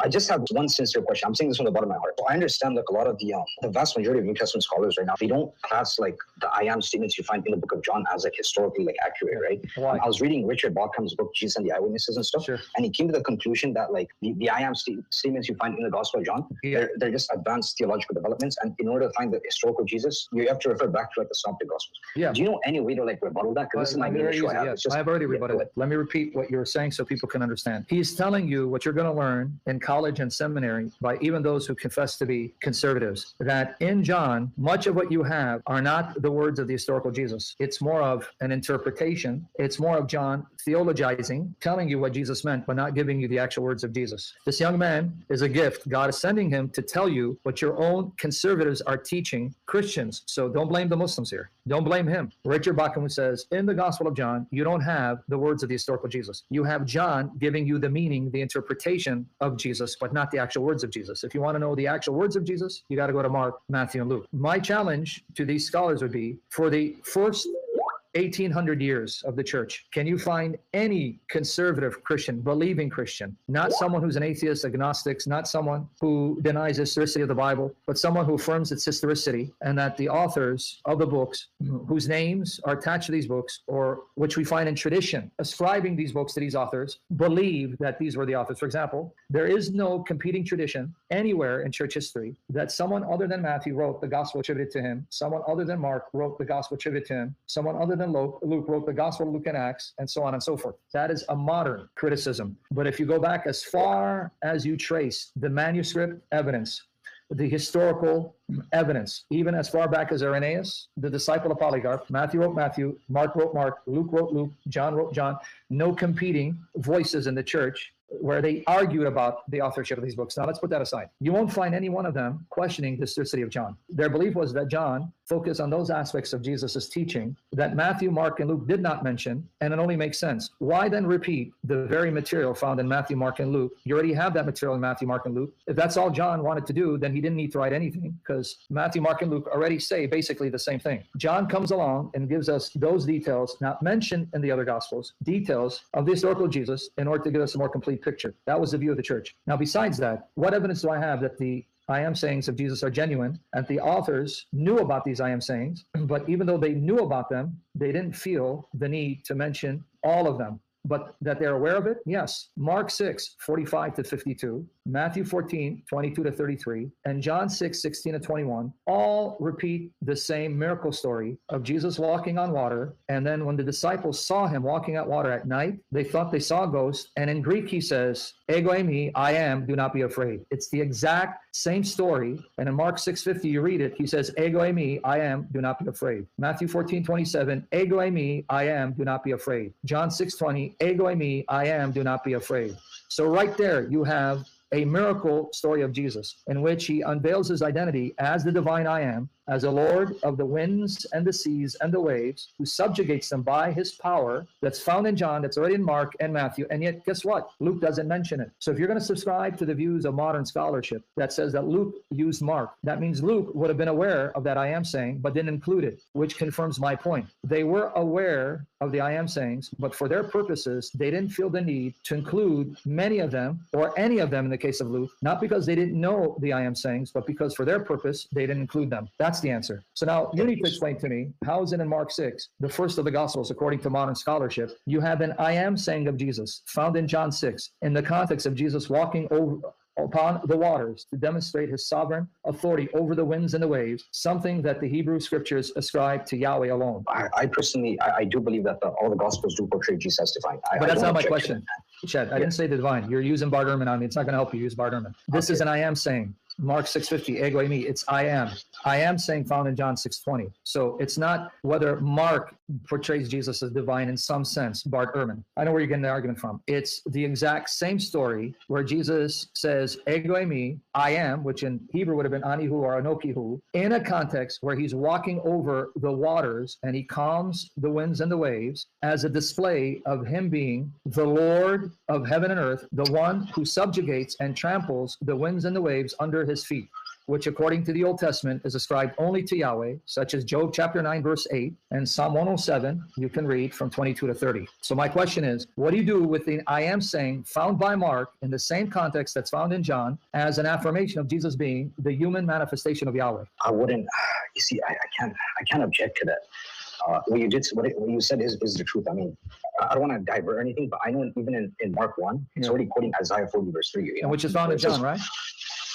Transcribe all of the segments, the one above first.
I just have one sincere question. I'm saying this from the bottom of my heart. So I understand like a lot of the vast majority of New Testament scholars right now, they don't class like the I am statements you find in the book of John as like historically like accurate, right? Why? I was reading Richard Bauckham's book, Jesus and the Eyewitnesses and stuff, Sure. and he came to the conclusion that like the I am statements you find in the Gospel of John, they're just advanced theological developments, and in order to find the historical Jesus, you have to refer back to like the Synoptic Gospels. Yeah. Do you know any way to like rebuttal that? Because this is my main issue I have. I have already rebutted it. Let me repeat what you're saying so people can understand. He's telling you what you're going to learn in college and seminary by even those who confess to be conservatives, that in John, much of what you have are not the words of the historical Jesus. It's more of an interpretation. It's more of John theologizing, telling you what Jesus meant, but not giving you the actual words of Jesus. This young man is a gift. God is sending him to tell you what your own conservatives are teaching Christians. So don't blame the Muslims here. Don't blame him. Richard Bauckham says, in the Gospel of John, you don't have the words of the historical Jesus. You have John giving you the meaning, the interpretation of Jesus, but not the actual words of Jesus. If you want to know the actual words of Jesus, you got to go to Mark, Matthew, and Luke. My challenge to these scholars would be, for the first 1800 years of the church, can you find any conservative Christian, believing Christian, not someone who's an atheist, agnostic, not someone who denies the historicity of the Bible, but someone who affirms its historicity, and that the authors of the books whose names are attached to these books, or which we find in tradition, ascribing these books to these authors, believe that these were the authors. For example, there is no competing tradition anywhere in church history that someone other than Matthew wrote the gospel attributed to him, someone other than Mark wrote the gospel attributed to him, someone other than Luke wrote the Gospel of Luke and Acts, and so on and so forth. That is a modern criticism. But if you go back as far as you trace the manuscript evidence, the historical evidence, even as far back as Irenaeus, the disciple of Polycarp, Matthew wrote Matthew, Mark wrote Mark, Luke wrote Luke, John wrote John, no competing voices in the church where they argued about the authorship of these books. Now let's put that aside. You won't find any one of them questioning the historicity of John. Their belief was that John focused on those aspects of Jesus' teaching that Matthew, Mark, and Luke did not mention, and it only makes sense. Why then repeat the very material found in Matthew, Mark, and Luke? You already have that material in Matthew, Mark, and Luke. If that's all John wanted to do, then he didn't need to write anything, because Matthew, Mark, and Luke already say basically the same thing. John comes along and gives us those details, not mentioned in the other Gospels, details of the historical Jesus in order to give us a more complete picture. That was the view of the church. Now, besides that, what evidence do I have that the I am sayings of Jesus are genuine, and the authors knew about these I am sayings, but even though they knew about them, they didn't feel the need to mention all of them? But that they're aware of it? Yes. Mark 6, 45 to 52, Matthew 14, 22 to 33, and John 6, 16 to 21, all repeat the same miracle story of Jesus walking on water. And then when the disciples saw him walking on water at night, they thought they saw a ghost. And in Greek, he says, ego eimi, I am, do not be afraid. It's the exact same story. And in Mark 6:50, you read it, he says, ego eimi, I am, do not be afraid. Matthew 14, 27, ego eimi, I am, do not be afraid. John 6:20, ego eimi, I am, do not be afraid. So right there, you have a miracle story of Jesus in which he unveils his identity as the divine I am, as a Lord of the winds and the seas and the waves, who subjugates them by his power. That's found in John, that's already in Mark and Matthew, and yet guess what? Luke doesn't mention it. So if you're going to subscribe to the views of modern scholarship that says that Luke used Mark, that means Luke would have been aware of that I am saying, but didn't include it, which confirms my point. They were aware of the I am sayings, but for their purposes, they didn't feel the need to include many of them, or any of them in the case of Luke, not because they didn't know the I am sayings, but because for their purpose, they didn't include them. That's the answer. So now you need to explain to me, how is it in Mark 6, the first of the Gospels, according to modern scholarship, you have an I am saying of Jesus found in John 6 in the context of Jesus walking upon the waters to demonstrate his sovereign authority over the winds and the waves, something that the Hebrew scriptures ascribe to Yahweh alone. I personally, I do believe that all the Gospels do portray Jesus as divine. But that's not my question, Chad. I didn't say the divine. You're using Bart Ehrman on me. It's not going to help you use Bart Ehrman. This is an I am saying. Mark 6:50, ego eimi, it's I am. I am saying found in John 6:20. So it's not whether Mark portrays Jesus as divine in some sense, Bart Ehrman. I know where you're getting the argument from. It's the exact same story where Jesus says, ego eimi, I am, which in Hebrew would have been anihu or anokihu, in a context where he's walking over the waters and he calms the winds and the waves as a display of him being the Lord of heaven and earth, the one who subjugates and tramples the winds and the waves under his feet. which according to the Old Testament is ascribed only to Yahweh, such as Job chapter 9, verse 8, and Psalm 107, you can read from 22 to 30. So my question is, what do you do with the I am saying found by Mark in the same context that's found in John as an affirmation of Jesus being the human manifestation of Yahweh? I wouldn't, you see, I can't object to that. What you said is the truth. I mean, I don't want to divert or anything, but I know even in Mark 1, it's already quoting Isaiah 40 verse 3. You know? And which is found in John, right?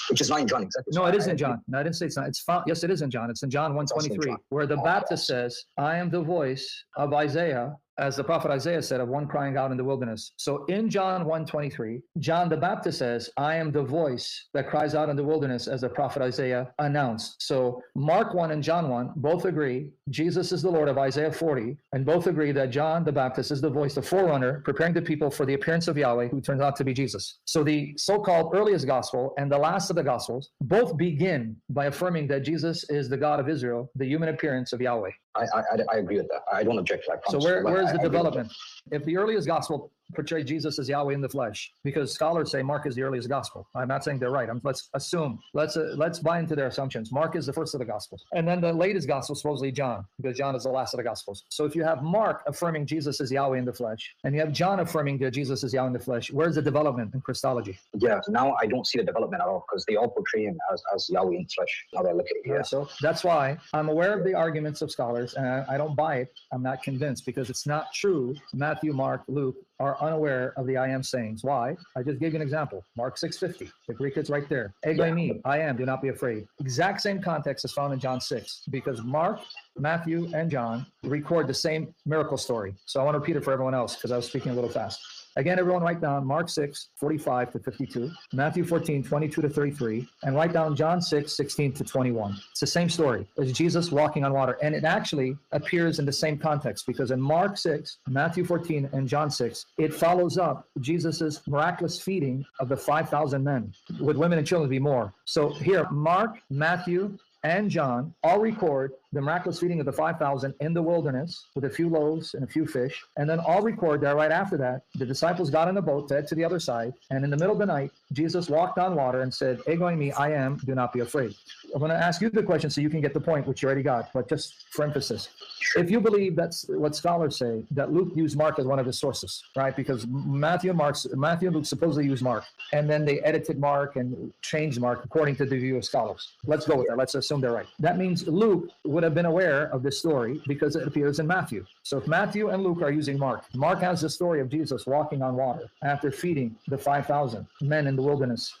Which is not in John, exactly. No, it is in John. No, I didn't say it's not. It's found. Yes, it is in John. It's in John 1:23, where the Baptist says, I am the voice of Isaiah, as the prophet Isaiah said, of one crying out in the wilderness. So in John 1:23, John the Baptist says, I am the voice that cries out in the wilderness, as the prophet Isaiah announced. So Mark 1 and John 1 both agree Jesus is the Lord of Isaiah 40, and both agree that John the Baptist is the voice, the forerunner, preparing the people for the appearance of Yahweh, who turns out to be Jesus. So the so-called earliest gospel and the last of the gospels both begin by affirming that Jesus is the God of Israel, the human appearance of Yahweh. I agree with that. I don't object to that. So where is the development? If the earliest gospel portrays Jesus as Yahweh in the flesh, because scholars say Mark is the earliest gospel. I'm not saying they're right. Let's assume. Let's buy into their assumptions. Mark is the first of the gospels, and then the latest gospel supposedly John, because John is the last of the gospels. So if you have Mark affirming Jesus is Yahweh in the flesh, and you have John affirming that Jesus is Yahweh in the flesh, where's the development in Christology? Yeah, now I don't see the development at all, because they all portray him as Yahweh in the flesh. Now that I look at it, yeah. So that's why I'm aware of the arguments of scholars, and I don't buy it. I'm not convinced, because it's not true. Matthew, Mark, Luke are unaware of the I am sayings. Why? I just gave you an example. Mark 6:50. The Greek is right there. Ego me, I am, do not be afraid. Exact same context is found in John 6, because Mark, Matthew, and John record the same miracle story. So I want to repeat it for everyone else, because I was speaking a little fast. Again, everyone write down Mark 6, 45 to 52, Matthew 14, 22 to 33, and write down John 6, 16 to 21. It's the same story. It's Jesus walking on water. And it actually appears in the same context, because in Mark 6, Matthew 14, and John 6, it follows up Jesus's miraculous feeding of the 5,000 men, with women and children to be more. So here, Mark, Matthew, and John all record the miraculous feeding of the 5,000 in the wilderness with a few loaves and a few fish. And then all record that right after that, the disciples got in a boat, head to the other side. And in the middle of the night, Jesus walked on water and said, Ego me, I am, do not be afraid. I'm going to ask you the question so you can get the point, which you already got, but just for emphasis. If you believe that's what scholars say, that Luke used Mark as one of his sources, right? Because Matthew and Luke supposedly used Mark, and then they edited Mark and changed Mark according to the view of scholars. Let's go with that. Let's assume they're right. That means Luke would have been aware of this story because it appears in Matthew. So if Matthew and Luke are using Mark has the story of Jesus walking on water after feeding the 5,000 men in the wilderness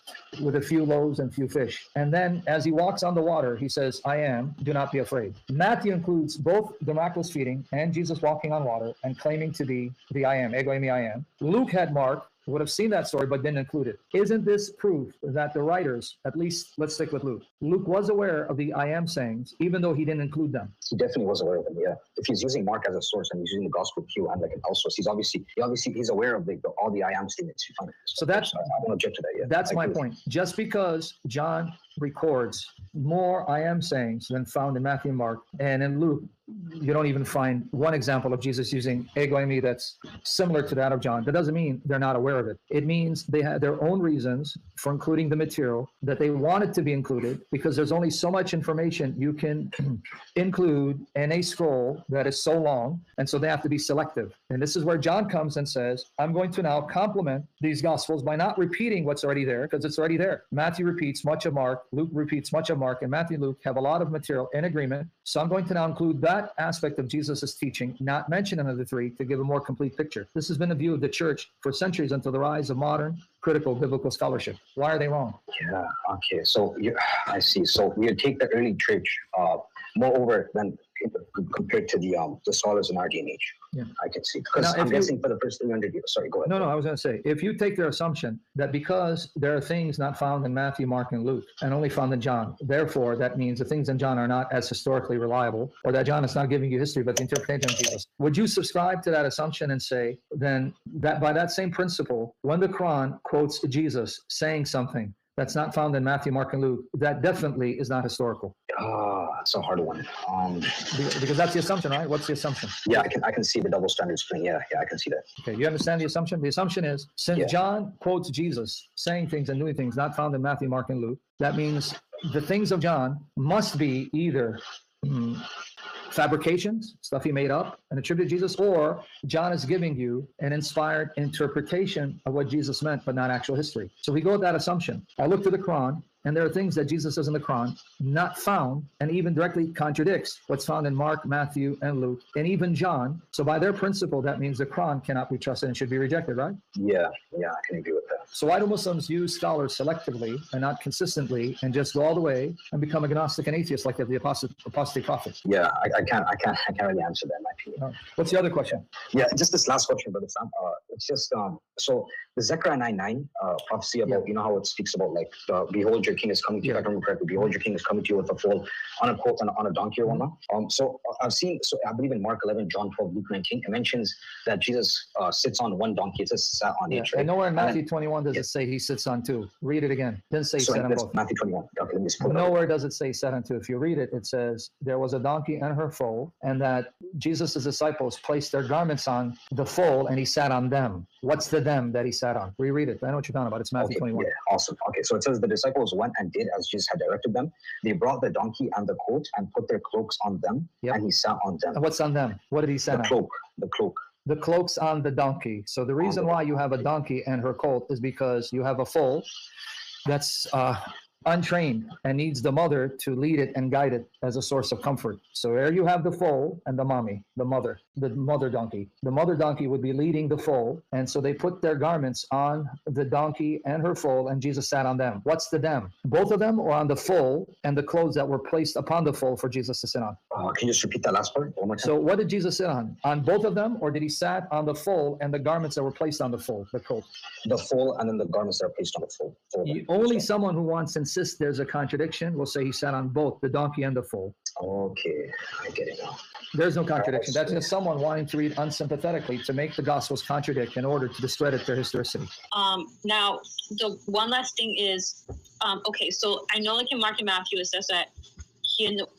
with a few loaves and few fish. And then as he walks on the water, he says, I am, do not be afraid. Matthew includes both the miraculous feeding and Jesus walking on water and claiming to be the I am, ego eimi, I am. Luke had Mark, would have seen that story, but didn't include it. Isn't this proof that the writers, at least let's stick with Luke, Luke was aware of the I am sayings, even though he didn't include them? He definitely was aware of them, yeah. If he's using Mark as a source and he's using the gospel Q and like an L source, he's aware of all the I am statements you find. So that's, I won't object to that, yeah. That's my point. Just because John records more I am sayings than found in Matthew and Mark, and in Luke, you don't even find one example of Jesus using ego eimi that's similar to that of John. That doesn't mean they're not aware of it. It means they had their own reasons for including the material that they wanted to be included, because there's only so much information you can include in a scroll that is so long, and so they have to be selective. And this is where John comes and says, I'm going to now complement these gospels by not repeating what's already there, because it's already there. Matthew repeats much of Mark, Luke repeats much of Mark, and Matthew and Luke have a lot of material in agreement. So I'm going to now include that aspect of Jesus' teaching, not mention another three, to give a more complete picture. This has been the view of the church for centuries until the rise of modern critical biblical scholarship. Why are they wrong? Yeah, okay. So I see. So you take the early church moreover than compared to the scholars in our day and age. Yeah. I can see. Because I'm guessing for the first 300 years. Sorry, go ahead. No, I was going to say, if you take their assumption that because there are things not found in Matthew, Mark, and Luke, and only found in John, therefore that means the things in John are not as historically reliable, or that John is not giving you history, but the interpretation of Jesus. Would you subscribe to that assumption and say, then, that by that same principle, when the Quran quotes Jesus saying something that's not found in Matthew, Mark, and Luke, that definitely is not historical? That's a hard one. Because that's the assumption, right? What's the assumption? Yeah, I can see the double standards thing. Yeah, I can see that. Okay, you understand the assumption? The assumption is, since John quotes Jesus saying things and doing things not found in Matthew, Mark, and Luke, that means the things of John must be either fabrications, stuff he made up and attributed to Jesus, or John is giving you an inspired interpretation of what Jesus meant, but not actual history. So we go with that assumption. I look to the Quran, and there are things that Jesus says in the Quran not found, and even directly contradicts what's found in Mark, Matthew, and Luke, and even John. So by their principle, that means the Quran cannot be trusted and should be rejected, right? Yeah, I can agree with that. So why do Muslims use scholars selectively and not consistently, and just go all the way and become agnostic and atheist like the apostate prophet? Yeah, I can't really answer that in my opinion. What's the other question? Yeah, just this last question, Brother Sam. It's just so the Zechariah 9:9 prophecy about, you know how it speaks about like behold your king is coming to you, if I remember correctly, behold your king is coming to you with a foal on a colt and on a donkey or whatnot. So I've seen, so I believe in Mark 11, John 12, Luke 19, it mentions that Jesus sits on one donkey. It says sat on each. And nowhere in Matthew 21 does it say he sits on two. Read it again. It doesn't say so sat on both. Matthew 21. Okay, let me just pull it Nowhere does it say sat on two. If you read it, it says there was a donkey and her foal, and that Jesus' disciples placed their garments on the foal and he sat on them. What's the them that he sat on? Reread it. I know what you're talking about. It's Matthew 21. Yeah, awesome. Okay, so it says the disciples went and did as Jesus had directed them. They brought the donkey and the colt and put their cloaks on them, and he sat on them. And what's on them? What did he sit on? The cloak. The cloak's on the donkey. So the reason why you have a donkey and her colt is because you have a foal that's untrained and needs the mother to lead it and guide it as a source of comfort. So there you have the foal and the mommy, the mother donkey. The mother donkey would be leading the foal, and so they put their garments on the donkey and her foal, and Jesus sat on them. What's the them? Both of them, or on the foal and the clothes that were placed upon the foal for Jesus to sit on? Can you just repeat that last part one more time? So what did Jesus sit on? On both of them, or did he sat on the foal and the garments that were placed on the foal, the coat? The foal and then the garments that are placed on the foal. Only someone who wants to insist there's a contradiction will say he sat on both the donkey and the foal. Okay, I get it now. There's no contradiction. That's just someone wanting to read unsympathetically to make the Gospels contradict in order to discredit their historicity. Now, the one last thing is, okay, so I know like in Mark and Matthew it says that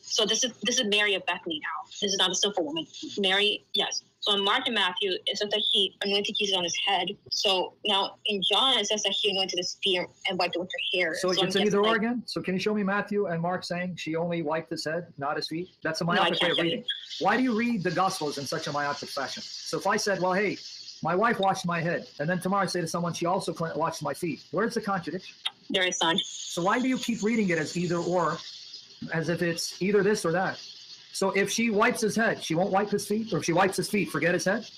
so this is Mary of Bethany now. This is not a sinful woman. Mary, yes. So in Mark and Matthew, it says that he anointed Jesus on his head. So now in John, it says that he anointed his feet and wiped it with her hair. So it's either or again? So can you show me Matthew and Mark saying she only wiped his head, not his feet? That's a myopic way of reading. Why do you read the Gospels in such a myopic fashion? So if I said, well, hey, my wife washed my head, and then tomorrow I say to someone, she also washed my feet. Where's the contradiction? There is none. So why do you keep reading it as either or, as if it's either this or that? So if she wipes his head, she won't wipe his feet? Or if she wipes his feet, forget his head?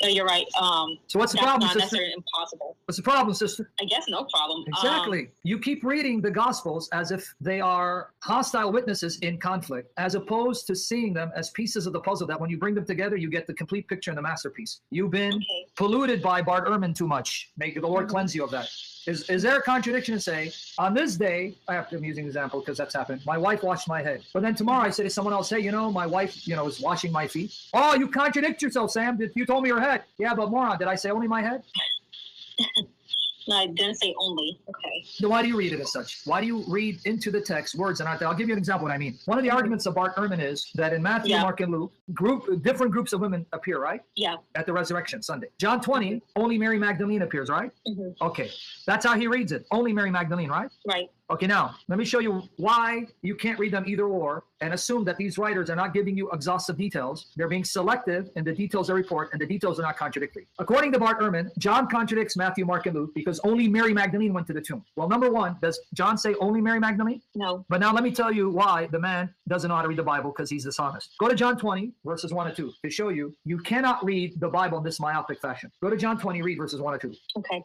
You're right. So what's the problem, not sister? necessarily impossible. What's the problem, sister? I guess no problem. Exactly. You keep reading the Gospels as if they are hostile witnesses in conflict, as opposed to seeing them as pieces of the puzzle that when you bring them together, you get the complete picture and the masterpiece. You've been polluted by Bart Ehrman too much. May the Lord cleanse you of that. Is there a contradiction to say, on this day, I'm using an example because that's happened, my wife washed my head. But then tomorrow I say to someone else, hey, my wife, is washing my feet. Oh, you contradict yourself, Sam. You told me your head. Yeah, but moron, did I say only my head? No, I didn't say only. Okay. Then why do you read it as such? Why do you read into the text words and aren't there? I'll give you an example of what I mean. One of the arguments of Bart Ehrman is that in Matthew, Mark, and Luke, different groups of women appear, right? Yeah. At the resurrection Sunday. John 20, only Mary Magdalene appears, right? Mm-hmm. Okay. That's how he reads it. Only Mary Magdalene, right? Right. Okay, now, let me show you why you can't read them either or and assume that these writers are not giving you exhaustive details. They're being selective in the details they report, and the details are not contradictory. According to Bart Ehrman, John contradicts Matthew, Mark, and Luke because only Mary Magdalene went to the tomb. Well, number one, does John say only Mary Magdalene? No. But now let me tell you why the man doesn't know how to read the Bible, because he's dishonest. Go to John 20, verses 1 and 2 to show you cannot read the Bible in this myopic fashion. Go to John 20, read verses 1 and 2. Okay.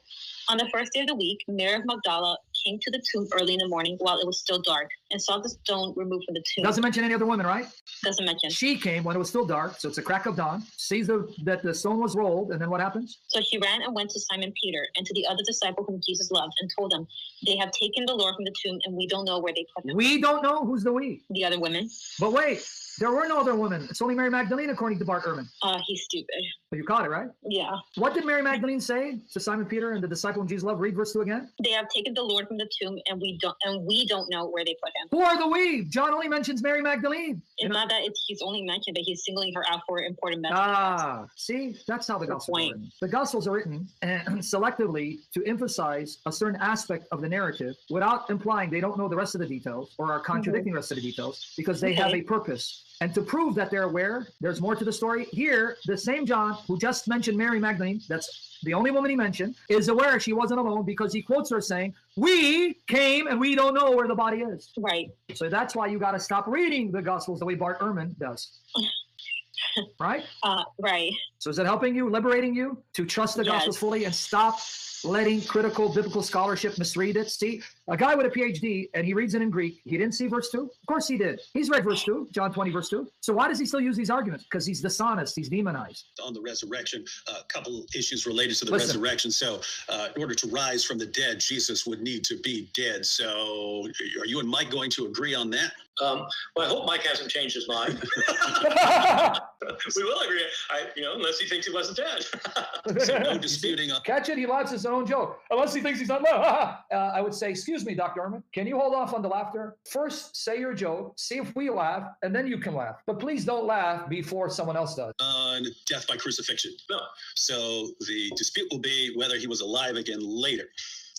On the first day of the week, Mary of Magdala came to the tomb early in the morning while it was still dark and saw the stone removed from the tomb. Doesn't mention any other women, right? Doesn't mention. She came when it was still dark, so it's a crack of dawn, sees that the stone was rolled, and then what happens? So she ran and went to Simon Peter and to the other disciple whom Jesus loved and told them, they have taken the Lord from the tomb and we don't know where they put him. We don't know? Who's the we? The other women. But wait, There were no other women. It's only Mary Magdalene, according to Bart Ehrman. He's stupid. But you caught it, right? Yeah. What did Mary Magdalene say to Simon Peter and the disciple whom Jesus loved? Read verse 2 again. They have taken the Lord from the tomb, and we don't know where they put him. Who are the we? John only mentions Mary Magdalene. It's not that he's only mentioned, but he's singling her out for important messages. See, that's how the Gospels are written. The Gospels are written selectively to emphasize a certain aspect of the narrative without implying they don't know the rest of the details or are contradicting the rest of the details, because they have a purpose. And to prove that they're aware, there's more to the story. Here, the same John who just mentioned Mary Magdalene, that's the only woman he mentioned, is aware she wasn't alone, because he quotes her saying, we came and we don't know where the body is. Right. So that's why you got to stop reading the Gospels the way Bart Ehrman does. Right? Right. So is it helping you, liberating you to trust the Gospels fully and stop letting critical biblical scholarship misread it? See, a guy with a PhD, and he reads it in Greek, he didn't see verse 2? Of course he did. He's read verse 2, John 20, verse 2. So why does he still use these arguments? Because he's dishonest, he's demonized. On the resurrection, a couple issues related to the resurrection. So in order to rise from the dead, Jesus would need to be dead. So are you and Mike going to agree on that? Well, I hope Mike hasn't changed his mind. We will agree, unless he thinks he wasn't dead. So no disputing. Catch it, he laughs his own joke. Unless he thinks he's not alive. I would say, excuse me, Dr. Ehrman, can you hold off on the laughter? First, say your joke, see if we laugh, and then you can laugh. But please don't laugh before someone else does. Death by crucifixion. No. So the dispute will be whether he was alive again later.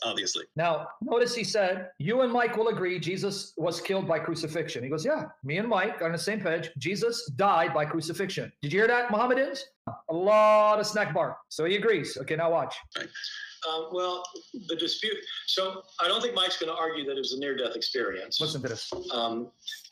Obviously. Now, notice he said, you and Mike will agree Jesus was killed by crucifixion. He goes, yeah, me and Mike are on the same page. Jesus died by crucifixion. Did you hear that, Mohammedans? A lot of snack bar. So he agrees. Okay, now watch. Right. Well, the dispute. So I don't think Mike's going to argue that it was a near-death experience. Listen to this.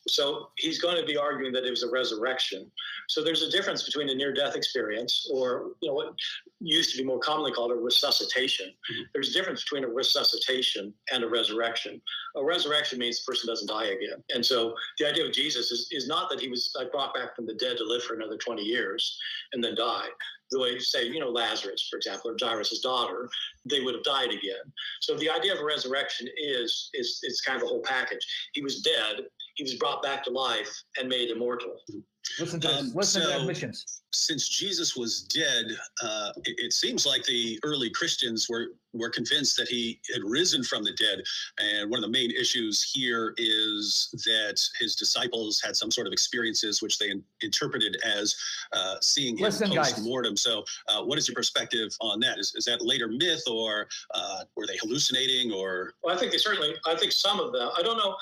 So he's going to be arguing that it was a resurrection. So there's a difference between a near-death experience, or what used to be more commonly called a resuscitation. Mm-hmm. There's a difference between a resuscitation and a resurrection. A resurrection means the person doesn't die again. And so the idea of Jesus is not that he was brought back from the dead to live for another 20 years and then die. The way, say, Lazarus, for example, or Jairus' daughter, they would have died again. So the idea of a resurrection is kind of a whole package. He was dead. He was brought back to life and made immortal. Listen to this. Listen to admissions. Since Jesus was dead, it seems like the early Christians were convinced that he had risen from the dead. And one of the main issues here is that his disciples had some sort of experiences which they interpreted as seeing him post-mortem. So what is your perspective on that? Is that later myth, or were they hallucinating? Or Well, I think some of them. I don't know.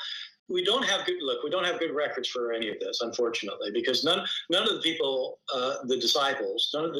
We don't have good records for any of this, unfortunately, because none of the people, none of the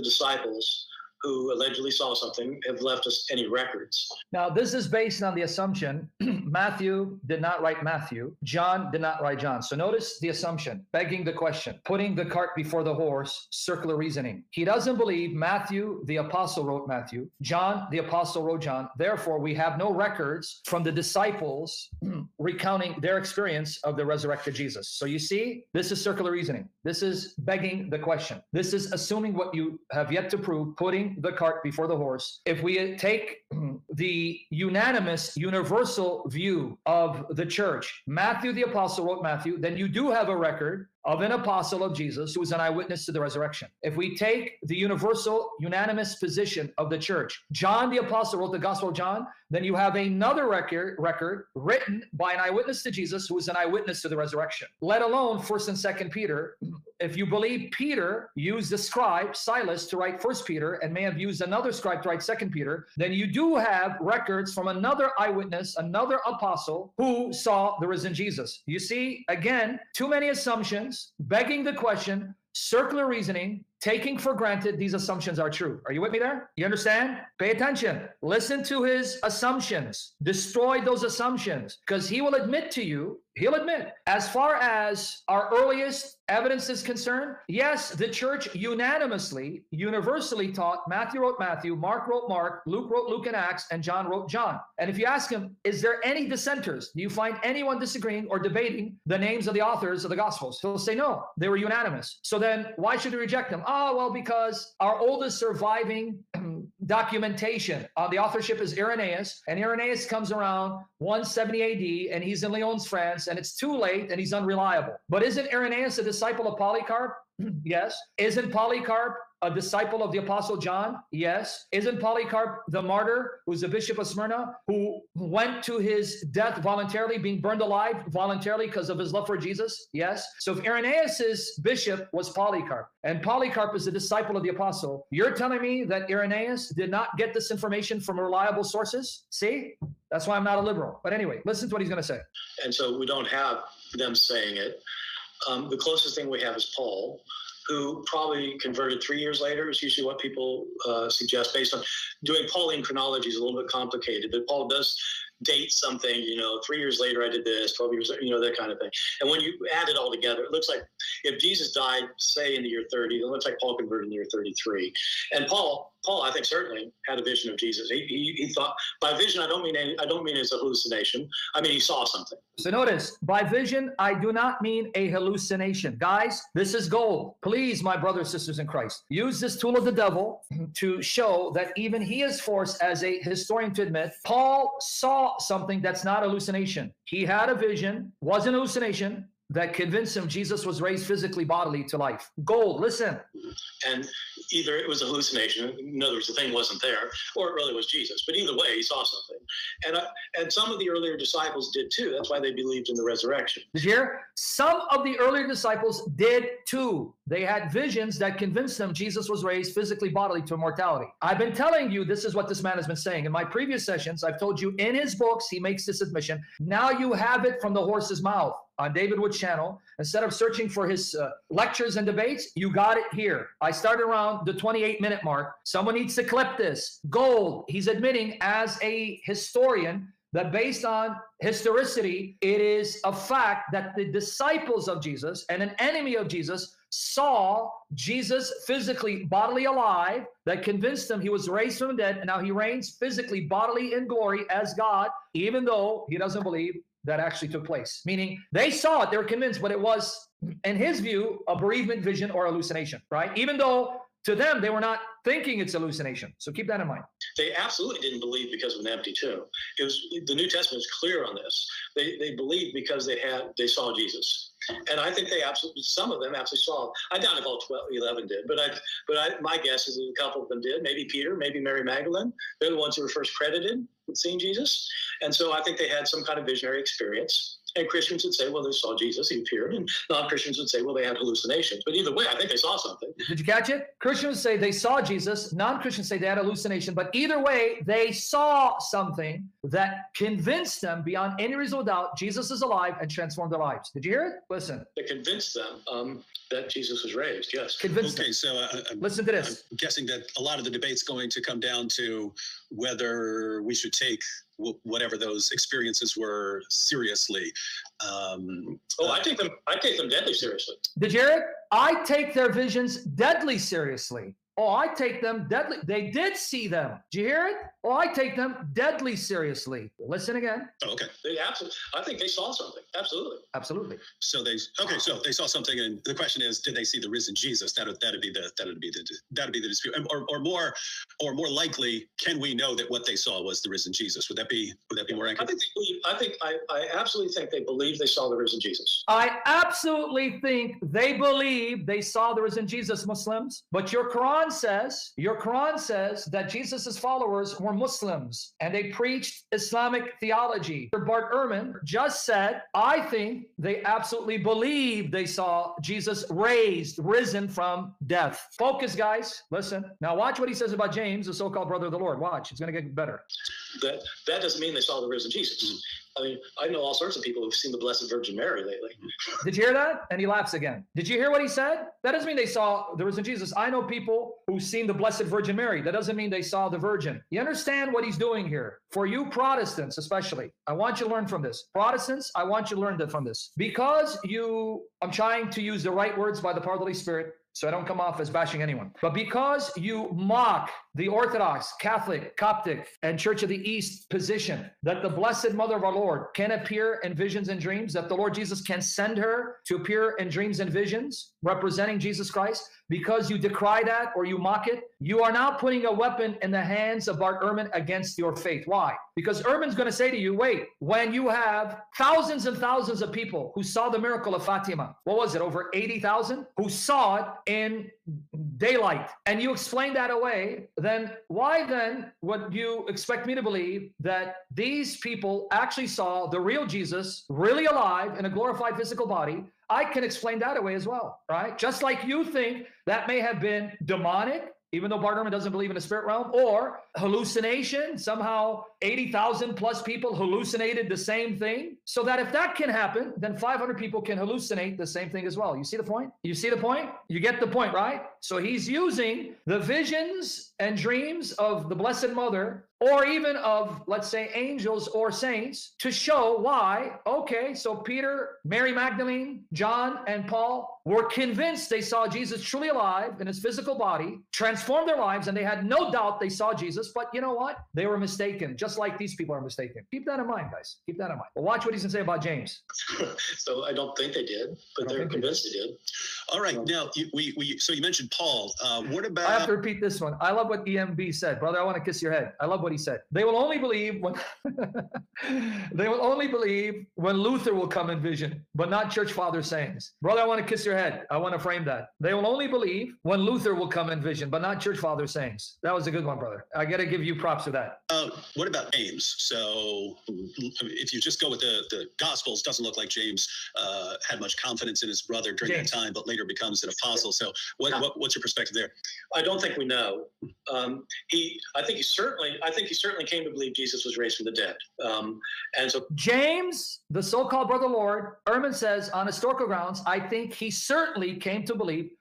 disciples who allegedly saw something have left us any records. Now, this is based on the assumption Matthew did not write Matthew. John did not write John. So notice the assumption, begging the question, putting the cart before the horse, circular reasoning. He doesn't believe Matthew, the apostle, wrote Matthew. John, the apostle, wrote John. Therefore, we have no records from the disciples recounting their experience of the resurrected Jesus. So you see, this is circular reasoning. This is begging the question. This is assuming what you have yet to prove, putting the cart before the horse. If we take the unanimous, universal view of the church, Matthew the apostle wrote Matthew, then you do have a record of an apostle of Jesus who was an eyewitness to the resurrection. If we take the universal, unanimous position of the church, John the apostle wrote the Gospel of John, then you have another record written by an eyewitness to Jesus who was an eyewitness to the resurrection. Let alone 1st and 2nd Peter. If you believe Peter used the scribe, Silas, to write 1st Peter and may have used another scribe to write 2nd Peter, then you do have records from another eyewitness, another apostle who saw the risen Jesus. You see, again, too many assumptions, begging the question, circular reasoning, taking for granted these assumptions are true. Are you with me there? You understand? Pay attention. Listen to his assumptions. Destroy those assumptions, because he will admit to you, as far as our earliest evidence is concerned, yes, the church unanimously, universally taught Matthew wrote Matthew, Mark wrote Mark, Luke wrote Luke and Acts, and John wrote John. And if you ask him, is there any dissenters? Do you find anyone disagreeing or debating the names of the authors of the Gospels? He'll say no, they were unanimous. So then why should we reject them? Oh, well, because our oldest surviving documentation. The authorship is Irenaeus, and Irenaeus comes around 170 AD, and he's in Lyons, France, and it's too late, and he's unreliable. But isn't Irenaeus a disciple of Polycarp? Yes. Isn't Polycarp a disciple of the Apostle John? Yes. Isn't Polycarp the martyr who's the bishop of Smyrna, who went to his death voluntarily, being burned alive voluntarily because of his love for Jesus? Yes. So if Irenaeus's bishop was Polycarp, and Polycarp is a disciple of the apostle, you're telling me that Irenaeus did not get this information from reliable sources? See? That's why I'm not a liberal. But anyway, listen to what he's going to say. And so we don't have them saying it. The closest thing we have is Paul, who probably converted 3 years later, is usually what people suggest, based on doing Pauline chronology is a little bit complicated, but Paul does date something, 3 years later I did this, 12 years, that kind of thing. And when you add it all together, it looks like if Jesus died, say in the year 30, it looks like Paul converted in the year 33. And Paul, I think, certainly had a vision of Jesus. He thought, by vision, I don't mean it's a hallucination. I mean, he saw something. So notice, by vision, I do not mean a hallucination. Guys, this is gold. Please, my brothers and sisters in Christ, use this tool of the devil to show that even he is forced as a historian to admit, Paul saw something that's not hallucination. He had a vision, wasn't hallucination, that convinced him Jesus was raised physically, bodily to life. Gold, listen. And either it was a hallucination, in other words, the thing wasn't there, or it really was Jesus. But either way, he saw something. And some of the earlier disciples did too. That's why they believed in the resurrection. Did you hear? Some of the earlier disciples did too. They had visions that convinced them Jesus was raised physically, bodily to immortality. I've been telling you, this is what this man has been saying. In my previous sessions, I've told you in his books, he makes this admission. Now you have it from the horse's mouth. On David Wood's channel, instead of searching for his lectures and debates, you got it here. I started around the 28-minute mark. Someone needs to clip this. Gold. He's admitting as a historian that based on historicity, it is a fact that the disciples of Jesus and an enemy of Jesus saw Jesus physically, bodily alive, that convinced them he was raised from the dead, and now he reigns physically, bodily in glory as God, even though he doesn't believe that actually took place. Meaning they saw it, they were convinced, but it was, in his view, a bereavement, vision, or hallucination, right? Even though to them, they were not thinking it's hallucination. So keep that in mind. They absolutely didn't believe because of an empty tomb. The New Testament is clear on this. They believed because they saw Jesus. And I think some of them absolutely saw. I doubt if all 11 did, but my guess is that a couple of them did. Maybe Peter, maybe Mary Magdalene. They're the ones who were first credited with seeing Jesus. And so I think they had some kind of visionary experience. And Christians would say, well, they saw Jesus, he appeared. And non-Christians would say, well, they had hallucinations. But either way, I think they saw something. Did you catch it? Christians say they saw Jesus. Non-Christians say they had hallucination. But either way, they saw something that convinced them beyond any reasonable doubt Jesus is alive and transformed their lives. Did you hear it? Listen. It convinced them that Jesus was raised, yes. Convinced okay, them. So listen to this. I'm guessing that a lot of the debate's going to come down to whether we should take whatever those experiences were seriously. I take them deadly seriously. Did you hear it? I take their visions deadly seriously. Oh, I take them deadly. They did see them. Did you hear it? Oh, I take them deadly seriously. Listen again. Oh, okay. I think they saw something. Absolutely. Absolutely. So they saw something, and the question is, did they see the risen Jesus? That'd be the dispute. Or more likely, can we know that what they saw was the risen Jesus? Would that be more accurate? I absolutely think they believe they saw the risen Jesus. I absolutely think they believe they saw the risen Jesus, Muslims. But your Quran says that Jesus's followers were Muslims and they preached Islamic theology. Bart Ehrman just said, I think they absolutely believe they saw Jesus risen from death. Focus, guys. Listen. Now watch what he says about James, the so-called brother of the Lord. Watch. It's going to get better. That doesn't mean they saw the risen Jesus. I mean, I know all sorts of people who've seen the Blessed Virgin Mary lately. Did you hear that? And he laughs again. Did you hear what he said? That doesn't mean they saw the risen Jesus. I know people who've seen the Blessed Virgin Mary. That doesn't mean they saw the Virgin. You understand what he's doing here? For you Protestants especially, I want you to learn from this. Protestants, I want you to learn from this. Because I'm trying to use the right words by the power of the Holy Spirit, so I don't come off as bashing anyone. But because you mock the Orthodox, Catholic, Coptic, and Church of the East position that the Blessed Mother of our Lord can appear in visions and dreams, that the Lord Jesus can send her to appear in dreams and visions representing Jesus Christ, because you decry that or you mock it, you are now putting a weapon in the hands of Bart Ehrman against your faith. Why? Because Ehrman's going to say to you, wait, when you have thousands and thousands of people who saw the miracle of Fatima, what was it, over 80,000, who saw it in daylight, and you explain that away, then why then would you expect me to believe that these people actually saw the real Jesus really alive in a glorified physical body? I can explain that away as well, right? Just like you think that may have been demonic, even though Bart Ehrman doesn't believe in the spirit realm, or hallucination, somehow 80,000 plus people hallucinated the same thing. So that if that can happen, then 500 people can hallucinate the same thing as well. You see the point? You see the point? You get the point, right? So he's using the visions and dreams of the Blessed Mother, or even of, let's say, angels or saints, to show why, okay, so Peter, Mary Magdalene, John, and Paul were convinced they saw Jesus truly alive in his physical body, transformed their lives, and they had no doubt they saw Jesus. But you know what? They were mistaken, just like these people are mistaken. Keep that in mind, guys. Keep that in mind. But watch what he's going to say about James. So I don't think they did, but they're convinced they did. All right. Now, so you mentioned Paul. What about... I have to repeat this one. I love what EMB said. Brother, I want to kiss your head. I love what he said. They will only believe when they will only believe when Luther will come in vision, but not church father sayings. Brother, I want to kiss your head. I want to frame that. They will only believe when Luther will come in vision, but not church father sayings. That was a good one, brother. I got to give you props for that. What about James? So if you just go with the Gospels, doesn't look like James had much confidence in his brother during that time, but later becomes an apostle. So what's your perspective there? I don't think we know. I think he certainly came to believe Jesus was raised from the dead. And so James, the so-called brother Lord, Ehrman says on historical grounds, I think he certainly came to believe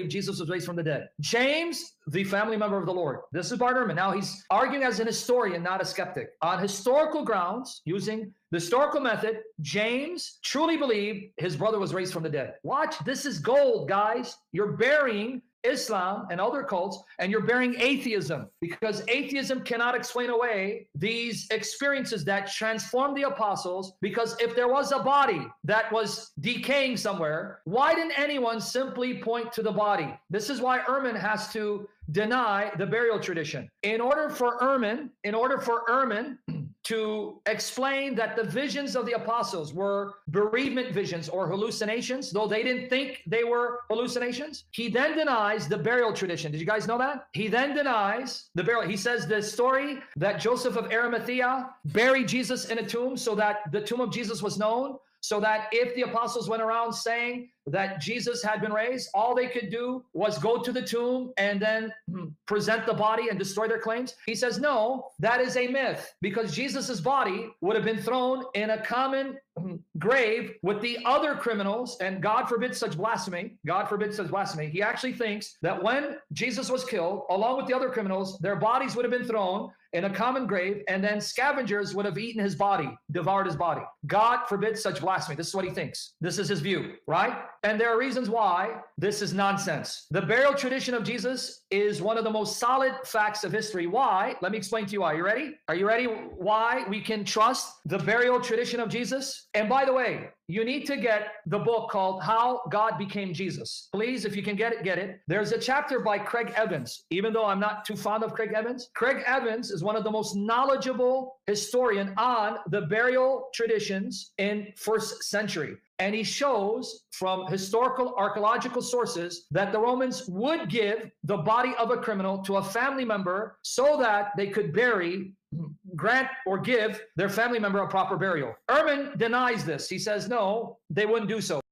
Jesus was raised from the dead. James, the family member of the Lord. This is Bart Ehrman. Now he's arguing as an historian, not a skeptic. On historical grounds, using the historical method, James truly believed his brother was raised from the dead. Watch, this is gold, guys. You're burying Islam and other cults, and you're burying atheism, because atheism cannot explain away these experiences that transformed the apostles. Because if there was a body that was decaying somewhere, why didn't anyone simply point to the body? This is why Ehrman has to deny the burial tradition. In order for Ehrman to explain that the visions of the apostles were bereavement visions or hallucinations, though they didn't think they were hallucinations, he then denies the burial tradition. Did you guys know that? He then denies the burial. He says the story that Joseph of Arimathea buried Jesus in a tomb so that the tomb of Jesus was known, so that if the apostles went around saying that Jesus had been raised, all they could do was go to the tomb and then present the body and destroy their claims. He says, no, that is a myth, because Jesus's body would have been thrown in a common grave with the other criminals, and God forbid such blasphemy. God forbid such blasphemy. He actually thinks that when Jesus was killed, along with the other criminals, their bodies would have been thrown in a common grave, and then scavengers would have eaten his body, devoured his body. God forbid such blasphemy. This is what he thinks. This is his view, right? And there are reasons why this is nonsense. The burial tradition of Jesus is one of the most solid facts of history. Why? Let me explain to you why. You ready? Are you ready? Why we can trust the burial tradition of Jesus? And by the way, you need to get the book called How God Became Jesus. Please, if you can get it, get it. There's a chapter by Craig Evans. Even though I'm not too fond of Craig Evans, Craig Evans is one of the most knowledgeable historian on the burial traditions in first century. And he shows from historical archaeological sources that the Romans would give the body of a criminal to a family member so that they could grant or give their family member a proper burial. Ehrman denies this. He says, no, they wouldn't do so.